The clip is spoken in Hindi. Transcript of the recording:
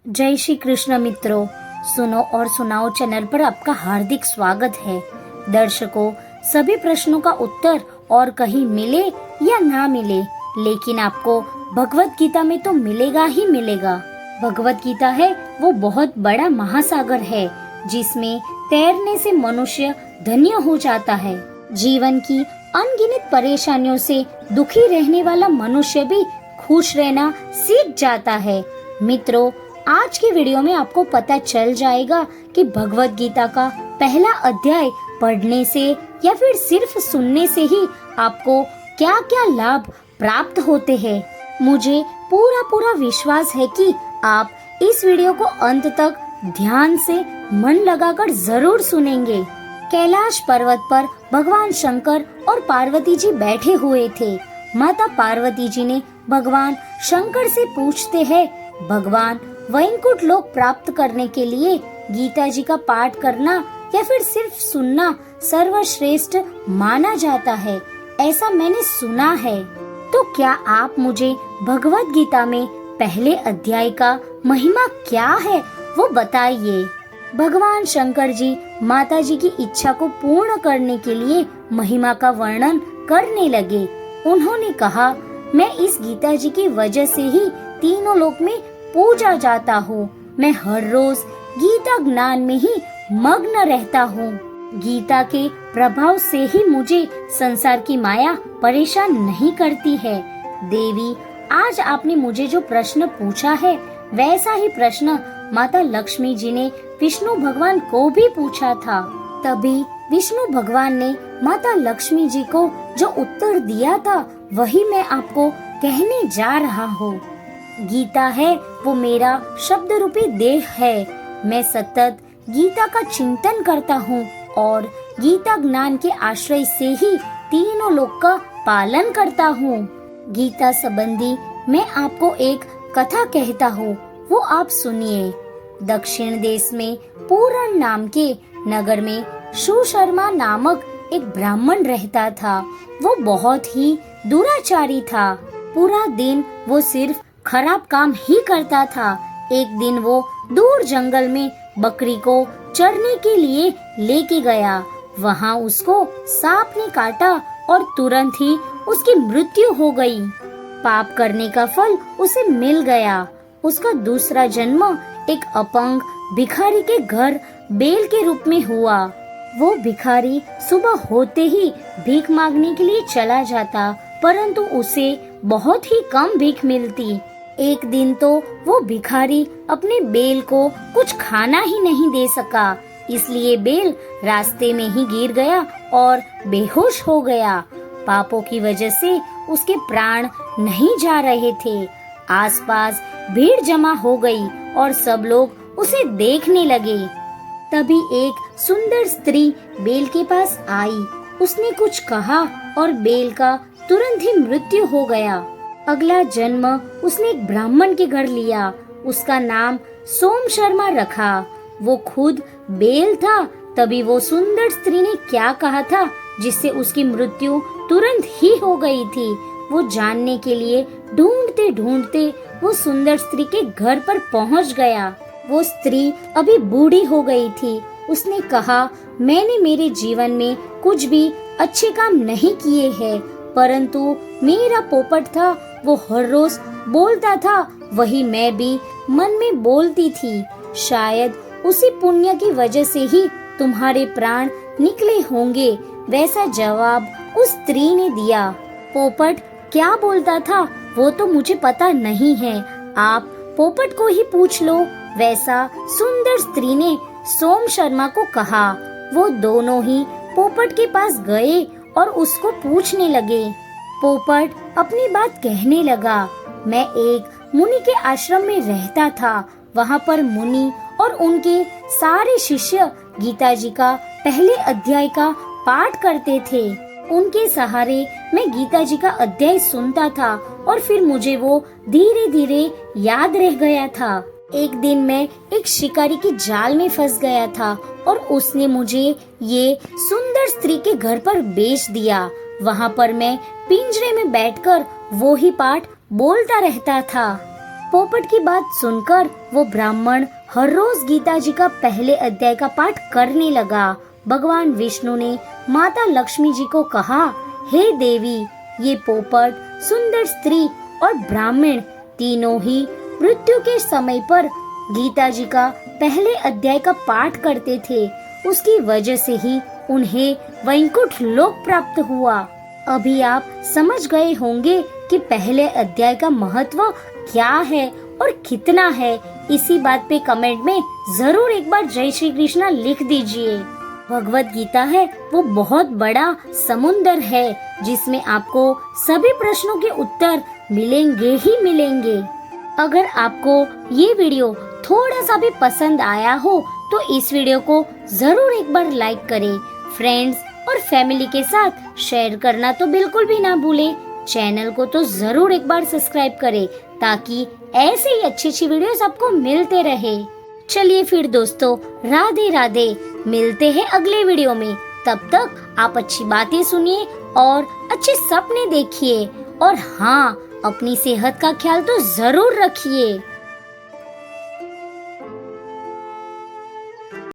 जय श्री कृष्ण मित्रों, सुनो और सुनाओ चैनल पर आपका हार्दिक स्वागत है। दर्शकों, सभी प्रश्नों का उत्तर और कहीं मिले या ना मिले, लेकिन आपको भगवत गीता में तो मिलेगा ही मिलेगा। भगवत गीता है वो बहुत बड़ा महासागर है जिसमें तैरने से मनुष्य धन्य हो जाता है। जीवन की अनगिनत परेशानियों से दुखी रहने वाला मनुष्य भी खुश रहना सीख जाता है। मित्रों, आज की वीडियो में आपको पता चल जाएगा कि भगवत गीता का पहला अध्याय पढ़ने से या फिर सिर्फ सुनने से ही आपको क्या क्या लाभ प्राप्त होते हैं। मुझे पूरा विश्वास है कि आप इस वीडियो को अंत तक ध्यान से मन लगाकर जरूर सुनेंगे। कैलाश पर्वत पर भगवान शंकर और पार्वती जी बैठे हुए थे। माता पार्वती जी ने भगवान शंकर से पूछते हैं, भगवान, वैकुंठ लोक प्राप्त करने के लिए गीता जी का पाठ करना या फिर सिर्फ सुनना सर्वश्रेष्ठ माना जाता है, ऐसा मैंने सुना है। तो क्या आप मुझे भगवत गीता में पहले अध्याय का महिमा क्या है वो बताइए। भगवान शंकर जी माता जी की इच्छा को पूर्ण करने के लिए महिमा का वर्णन करने लगे। उन्होंने कहा, मैं इस गीता जी की वजह से ही तीनों लोक में पूजा जाता हूँ। मैं हर रोज गीता ज्ञान में ही मग्न रहता हूँ। गीता के प्रभाव से ही मुझे संसार की माया परेशान नहीं करती है। देवी, आज आपने मुझे जो प्रश्न पूछा है वैसा ही प्रश्न माता लक्ष्मी जी ने विष्णु भगवान को भी पूछा था। तभी विष्णु भगवान ने माता लक्ष्मी जी को जो उत्तर दिया था वही मैं आपको कहने जा रहा हूँ। गीता है वो मेरा शब्द रूपी देह है। मैं सतत गीता का चिंतन करता हूँ और गीता ज्ञान के आश्रय से ही तीनों लोक का पालन करता हूँ। गीता संबंधी मैं आपको एक कथा कहता हूँ, वो आप सुनिए। दक्षिण देश में पूरण नाम के नगर में सुशर्मा नामक एक ब्राह्मण रहता था। वो बहुत ही दुराचारी था। पूरा दिन वो सिर्फ खराब काम ही करता था। एक दिन वो दूर जंगल में बकरी को चरने के लिए लेके गया। वहाँ उसको सांप ने काटा और तुरंत ही उसकी मृत्यु हो गई। पाप करने का फल उसे मिल गया। उसका दूसरा जन्म एक अपंग भिखारी के घर बेल के रूप में हुआ। वो भिखारी सुबह होते ही भीख मांगने के लिए चला जाता, परंतु उसे बहुत ही कम भीख मिलती। एक दिन तो वो भिखारी अपने बेल को कुछ खाना ही नहीं दे सका, इसलिए बेल रास्ते में ही गिर गया और बेहोश हो गया। पापों की वजह से उसके प्राण नहीं जा रहे थे। आसपास भीड़ जमा हो गई और सब लोग उसे देखने लगे। तभी एक सुंदर स्त्री बेल के पास आई। उसने कुछ कहा और बेल का तुरंत ही मृत्यु हो गया। अगला जन्म उसने एक ब्राह्मण के घर लिया। उसका नाम सोम शर्मा रखा। वो खुद बेल था। तभी वो सुंदर स्त्री ने क्या कहा था जिससे उसकी मृत्यु तुरंत ही हो गई थी, वो जानने के लिए ढूंढते ढूंढते वो सुंदर स्त्री के घर पर पहुंच गया। वो स्त्री अभी बूढ़ी हो गई थी। उसने कहा, मैंने मेरे जीवन में कुछ भी अच्छे काम नहीं किए हैं, परंतु मेरा पोपट था, वो हर रोज बोलता था, वही मैं भी मन में बोलती थी। शायद उसी पुण्य की वजह से ही तुम्हारे प्राण निकले होंगे। वैसा जवाब उस स्त्री ने दिया। पोपट क्या बोलता था वो तो मुझे पता नहीं है, आप पोपट को ही पूछ लो। वैसा सुंदर स्त्री ने सोम शर्मा को कहा। वो दोनों ही पोपट के पास गए और उसको पूछने लगे। पोपट अपनी बात कहने लगा, मैं एक मुनि के आश्रम में रहता था। वहाँ पर मुनि और उनके सारे शिष्य गीता जी का पहले अध्याय का पाठ करते थे। उनके सहारे मैं गीता जी का अध्याय सुनता था और फिर मुझे वो धीरे धीरे याद रह गया था। एक दिन मैं एक शिकारी के जाल में फंस गया था और उसने मुझे ये सुंदर स्त्री के घर पर बेच दिया। वहाँ पर मैं पिंजरे में बैठकर वो ही पाठ बोलता रहता था। पोपट की बात सुनकर वो ब्राह्मण हर रोज गीता जी का पहले अध्याय का पाठ करने लगा। भगवान विष्णु ने माता लक्ष्मी जी को कहा, हे देवी, ये पोपट, सुंदर स्त्री और ब्राह्मण तीनों ही मृत्यु के समय पर गीता जी का पहले अध्याय का पाठ करते थे। उसकी वजह से ही उन्हें वैकुंठ लोक प्राप्त हुआ। अभी आप समझ गए होंगे कि पहले अध्याय का महत्व क्या है और कितना है। इसी बात पे कमेंट में जरूर एक बार जय श्री कृष्णा लिख दीजिए। भगवत गीता है वो बहुत बड़ा समुंदर है जिसमें आपको सभी प्रश्नों के उत्तर मिलेंगे ही मिलेंगे। अगर आपको ये वीडियो थोड़ा सा भी पसंद आया हो तो इस वीडियो को जरूर एक बार लाइक करें। फ्रेंड्स और फैमिली के साथ शेयर करना तो बिल्कुल भी ना भूले। चैनल को तो जरूर एक बार सब्सक्राइब करें ताकि ऐसे ही अच्छी वीडियोस आपको मिलते रहे। चलिए फिर दोस्तों, राधे राधे। मिलते हैं अगले वीडियो में। तब तक आप अच्छी बातें सुनिए और अच्छे सपने देखिए। और हाँ, अपनी सेहत का ख्याल तो जरूर रखिए।